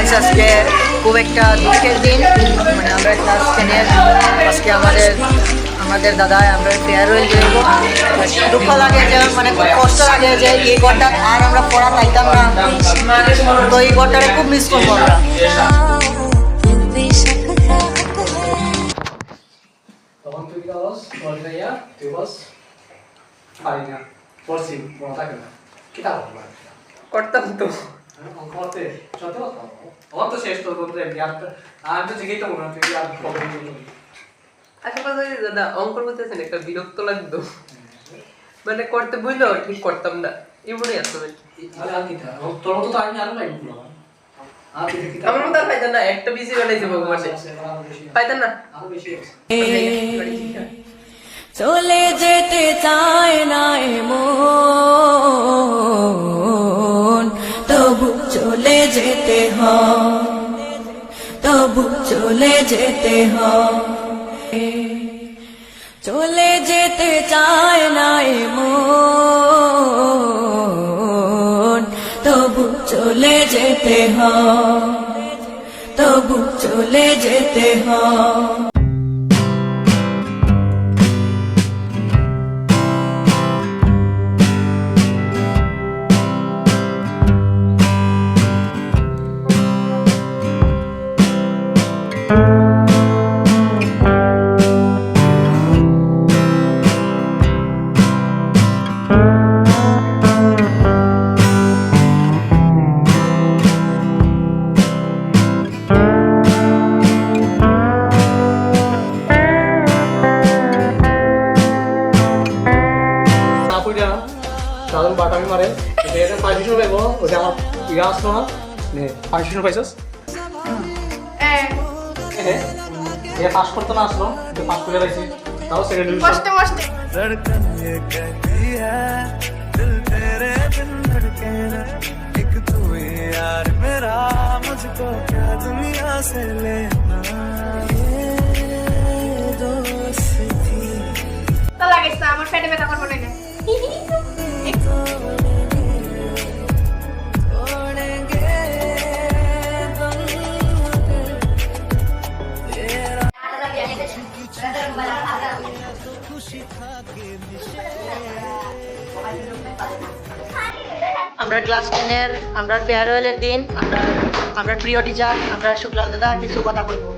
Guys আজকে খুব একটা দুঃখের দিন, মানে আমরা ক্লাস 10-এর আজকে আমাদের দাদা আমরা ফেয়ারওয়েল দেব। দুঃখ লাগে যে, মানে খুব কষ্ট লাগে যে এই ঘরটা আর আমরা পড়া পাইতাম না, তো এই ঘরটারে খুব মিস করবো আমরা। তখন তুই কি বলস বলটা ইয়া তুই বলস পারি না পড়ছি মনে থাকে না কি তা বলবা করতাম তো করতে চলতে কথা আমার তো শেষ তো করতে আর আমি তো জিজ্ঞেস তো মনে হয় তুই আর প্রবলেম নেই। আচ্ছা কথা দাদা অঙ্ক করতেছেন একটা বিরক্ত লাগতো, মানে করতে বুঝলো ঠিক করতাম না এমনই আসলে। তাহলে আর কি তা তোর মতো তো আমি আরো লাইন করব আর তুই কি আমার মতো আর পাইতেন না, একটা বিসি বানাইছে ভগবানে পাইতেন না আরো বেশি আছে। চলে যেতে চায় না মন, তবু চলে যেতে হয়, তবু চলে যেতে হয়। চলে যেতে চায় না মন, তবু চলে যেতে হয়, তবু চলে যেতে হয়। সাধারণ বাটামি মারে এটা পারমিশন পাইব ওটা আমার ইয়া আসলো না নে পারমিশন পাইছস হ্যাঁ এ পাস করতে না আসলো তো পাস করে রাখছি তাও সেকেন্ড ডিভিশন मस्त धड़कन ये कहती है दिल तेरे बिन धड़के ना एक तू ही यार मेरा मुझको क्या दुनिया से लेना ये दोस्ती तो लागिस ना আমার পেটে ব্যথা করব না আমরা ক্লাস 10-এর আমরা ফেয়ারওয়েলের দিন আমরা প্রিয় টিচার আমরা শুক্লাল দাদা কিছু কথা বলবো।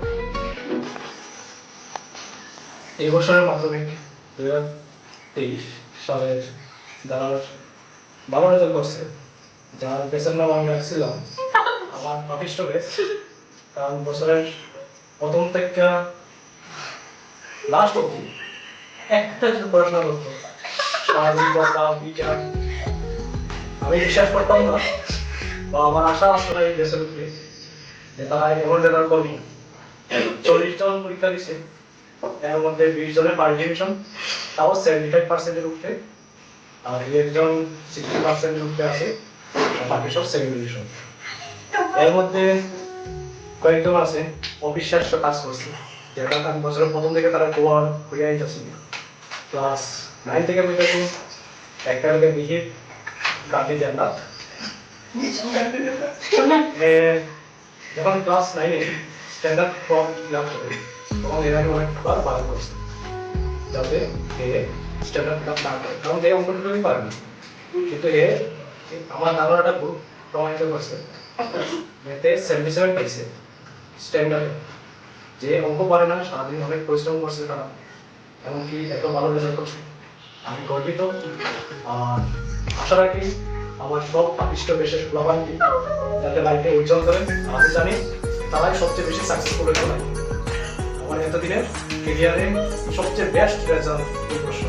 এই বছরের মাধ্যমিক 2023 সালের যারা ভালো রেজাল্ট করছে, যার বেসের নাম আমি রাখছিলাম আমার অফিস বেস, কারণ বছরের প্রথম থেকে লাস্ট অবধি একটা যে পড়াশোনা করতো সারাদিন কথা বিচার আমি বিশ্বাস করতাম না, বা আমার আশা আসলে এই দেশের উপরে যে তারা এমন রেজাল্ট করবো। 40 জন পরীক্ষা দিচ্ছে, এর মধ্যে 20 জনের ফার্স্ট ডিভিশন, তাও 75%-এর উপরে, আর 1 জন 60%-এর উপরে আছে, বাকি সব সেকেন্ড ডিভিশন। এর মধ্যে কয়েকজন আছে অবিশ্বাস্য কাজ করছে, যেটা আমি বছরের প্রথম থেকে তারা গোয়া হয়ে আইতেছে। ক্লাস 9 থেকে পর্যন্ত একটা বিহিত গান্ধী জান্নাত, যখন ক্লাস 9-এ স্ট্যান্ডার্ড ফর্ম ফিল আপ করে তখন এর আগে অনেকবার বারণ করছে যাতে এ স্ট্যান্ডার্ড ফিল আপ না করে, কারণ এই অঙ্কটুকুই পারে না। কিন্তু এ আমার ধারণাটা খুব প্রমাণিত করছে, এতে 77 পাইছে স্ট্যান্ডার্ডে। যে অঙ্ক পারে না সারাদিন অনেক পরিশ্রম করছে তারা, এমনকি এত ভালো রেজাল্ট করছে, আমি গর্বিত। আর আশা রাখি আমার সব আবিষ্ট বিশেষ লাভান্বিত যাতে লাইফে উজ্জ্বল করে, আমি জানি তারাই সবচেয়ে বেশি সাকসেসফুল হতে পারে। আমার এতদিনের কেরিয়ারে সবচেয়ে বেস্ট রেজাল্ট এই প্রশ্ন।